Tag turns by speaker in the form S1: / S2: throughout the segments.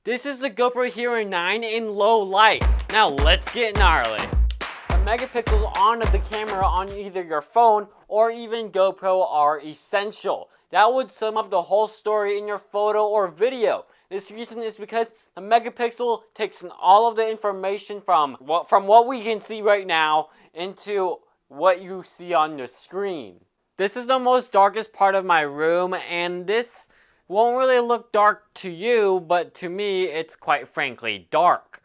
S1: This is the GoPro Hero 9 in low light. Now let's get gnarly. The megapixels on the camera on either your phone or even GoPro are essential. That would sum up the whole story in your photo or video. This reason is because the megapixel takes in all of the information from what we can see right now into what you see on the screen. This is the most darkest part of my room, and this won't really look dark to you, but to me it's quite frankly dark.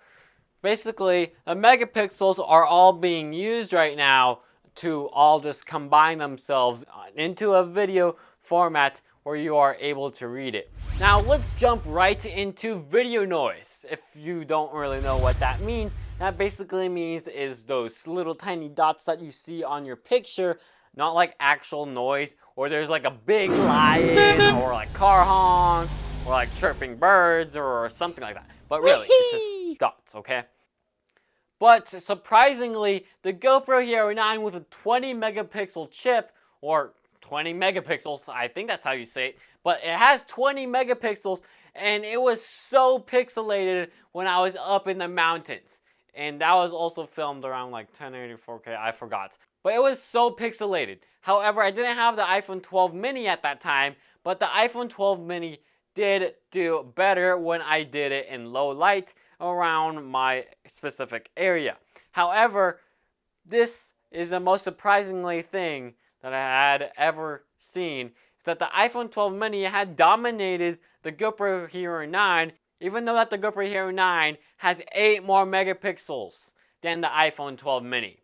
S1: Basically, the megapixels are all being used right now to all just combine themselves into a video format where you are able to read it. Now let's jump right into video noise. If you don't really know what that means, that basically means is those little tiny dots that you see on your picture, not like actual noise, or there's like a big lion, or like car honks, or like chirping birds, or something like that. But really, it's just dots, okay? But surprisingly, the GoPro Hero 9 with a 20 megapixel chip, or 20 megapixels, I think that's how you say it, but it has 20 megapixels, and it was so pixelated when I was up in the mountains. And that was also filmed around like 1080-4K, I forgot. But it was so pixelated. However, I didn't have the iPhone 12 mini at that time, but the iPhone 12 mini did do better when I did it in low light around my specific area. However, this is the most surprisingly thing that I had ever seen, is that the iPhone 12 mini had dominated the GoPro Hero 9, even though that the GoPro Hero 9 has 8 more megapixels than the iPhone 12 mini.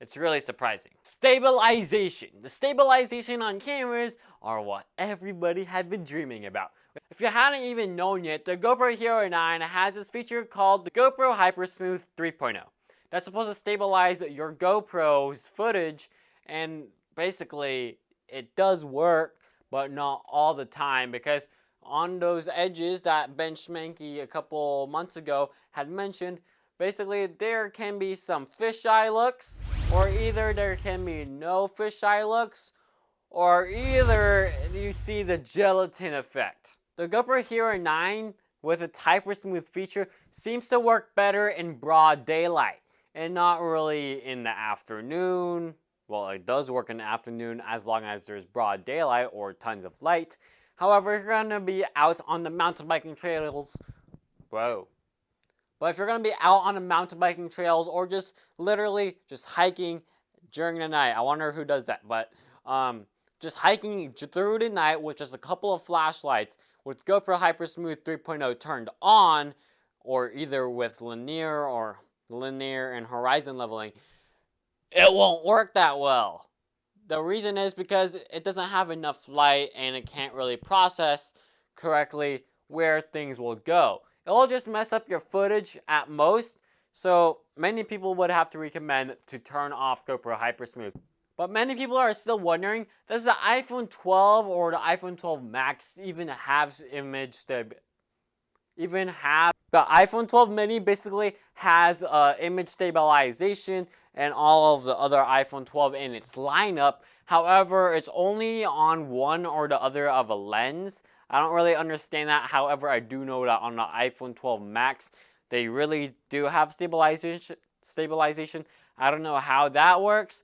S1: It's really surprising. Stabilization. The stabilization on cameras are what everybody had been dreaming about. If you hadn't even known yet, the GoPro Hero 9 has this feature called the GoPro Hypersmooth 3.0. That's supposed to stabilize your GoPro's footage, and basically it does work, but not all the time, because on those edges that Ben Schmanky a couple months ago had mentioned, basically there can be some fisheye looks, or either there can be no fisheye looks, or either you see the gelatin effect. The GoPro Hero 9 with its Hypersmooth feature seems to work better in broad daylight and not really in the afternoon. Well, it does work in the afternoon as long as there's broad daylight or tons of light. However, if you're going to be out on the mountain biking trails, But if you're going to be out on the mountain biking trails or just literally just hiking during the night, I wonder who does that, but just hiking through the night with just a couple of flashlights with GoPro Hypersmooth 3.0 turned on, or either with linear and horizon leveling, it won't work that well. The reason is because it doesn't have enough light and it can't really process correctly where things will go. It will just mess up your footage at most, so many people would have to recommend to turn off GoPro Hypersmooth. But many people are still wondering, does the iPhone 12 or the iPhone 12 Max even have image stabilization? The iPhone 12 mini basically has image stabilization and all of the other iPhone 12 in its lineup. However, it's only on one or the other of a lens. I don't really understand that. However, I do know that on the iPhone 12 Max, they really do have stabilization. I don't know how that works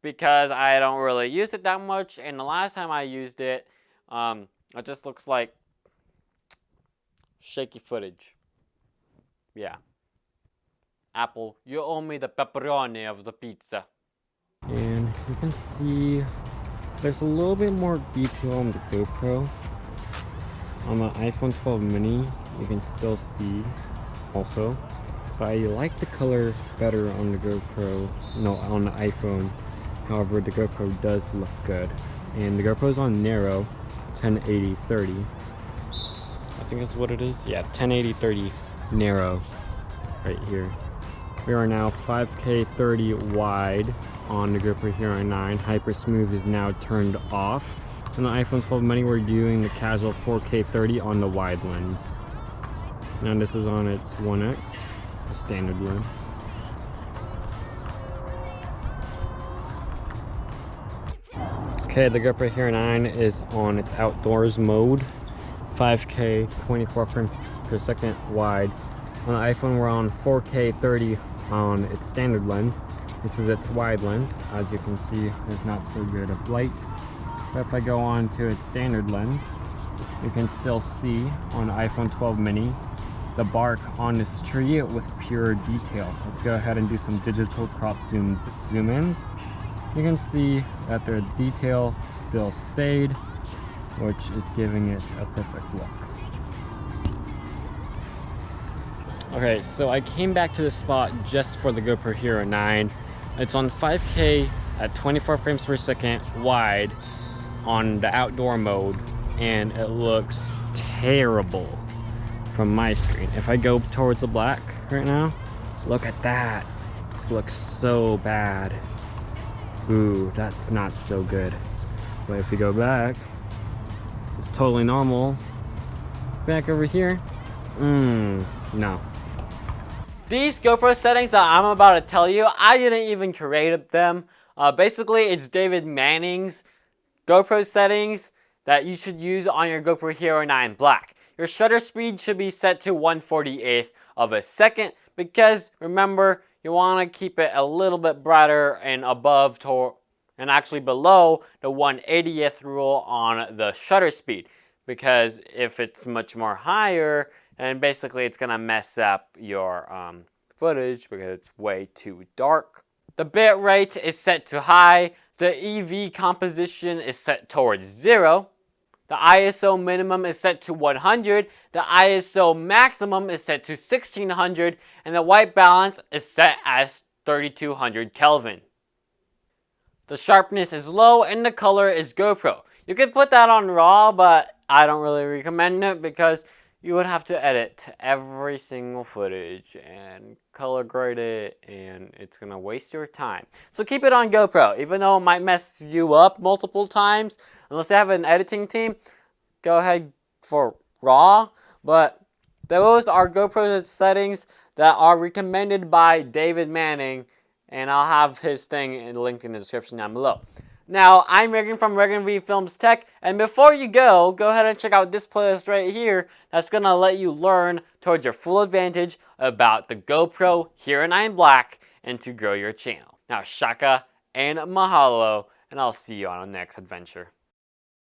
S1: because I don't really use it that much. And the last time I used it, it just looks like shaky footage. Yeah. Apple, you owe me the pepperoni of the pizza.
S2: And you can see there's a little bit more detail on the GoPro. On the iPhone 12 mini, you can still see also. But I like the color better on the GoPro, on the iPhone. However, the GoPro does look good. And the GoPro's on narrow, 1080-30. I think that's what it is. Yeah, 1080-30 narrow right here. We are now 5K 30 wide on the GoPro Hero 9. Hypersmooth is now turned off. On the iPhone 12 mini, we're doing the casual 4K 30 on the wide lens. Now this is on its 1X, a standard lens. Okay, the GoPro Hero 9 is on its outdoors mode. 5K 24 frames per second wide. On the iPhone we're on 4K 30 on its standard lens. This is its wide lens. As you can see, there's not so good of light. But if I go on to its standard lens, you can still see on the iPhone 12 mini the bark on this tree with pure detail. Let's go ahead and do some digital crop zoom ins. You can see that the detail still stayed, which is giving it a perfect look. Okay, so I came back to this spot just for the GoPro Hero 9. It's on 5K at 24 frames per second wide on the outdoor mode, and it looks terrible from my screen. If I go towards the black right now, look at that. It looks so bad. Ooh, that's not so good. But if you go back, it's totally normal. Back over here, no.
S1: These GoPro settings that I'm about to tell you, I didn't even create them. Basically, it's David Manning's GoPro settings that you should use on your GoPro Hero 9 Black. Your shutter speed should be set to 1/48th of a second because remember, you want to keep it a little bit brighter and above and actually below the 1/80th rule on the shutter speed, because if it's much more higher, and basically it's gonna mess up your footage because it's way too dark. The bit rate is set to high. The EV composition is set towards 0. The ISO minimum is set to 100. The ISO maximum is set to 1600, and the white balance is set as 3200 Kelvin. The sharpness is low and the color is GoPro. You could put that on RAW, but I don't really recommend it because you would have to edit every single footage and color grade it, and it's gonna waste your time. So keep it on GoPro, even though it might mess you up multiple times. Unless you have an editing team, go ahead for RAW. But those are GoPro settings that are recommended by David Manning, and I'll have his thing linked in the description down below. Now, I'm Reagan from ReaganVFilms Tech, and before you go ahead and check out this playlist right here that's going to let you learn towards your full advantage about the GoPro Hero 9 Black and to grow your channel. Now, shaka and mahalo, and I'll see you on our next adventure.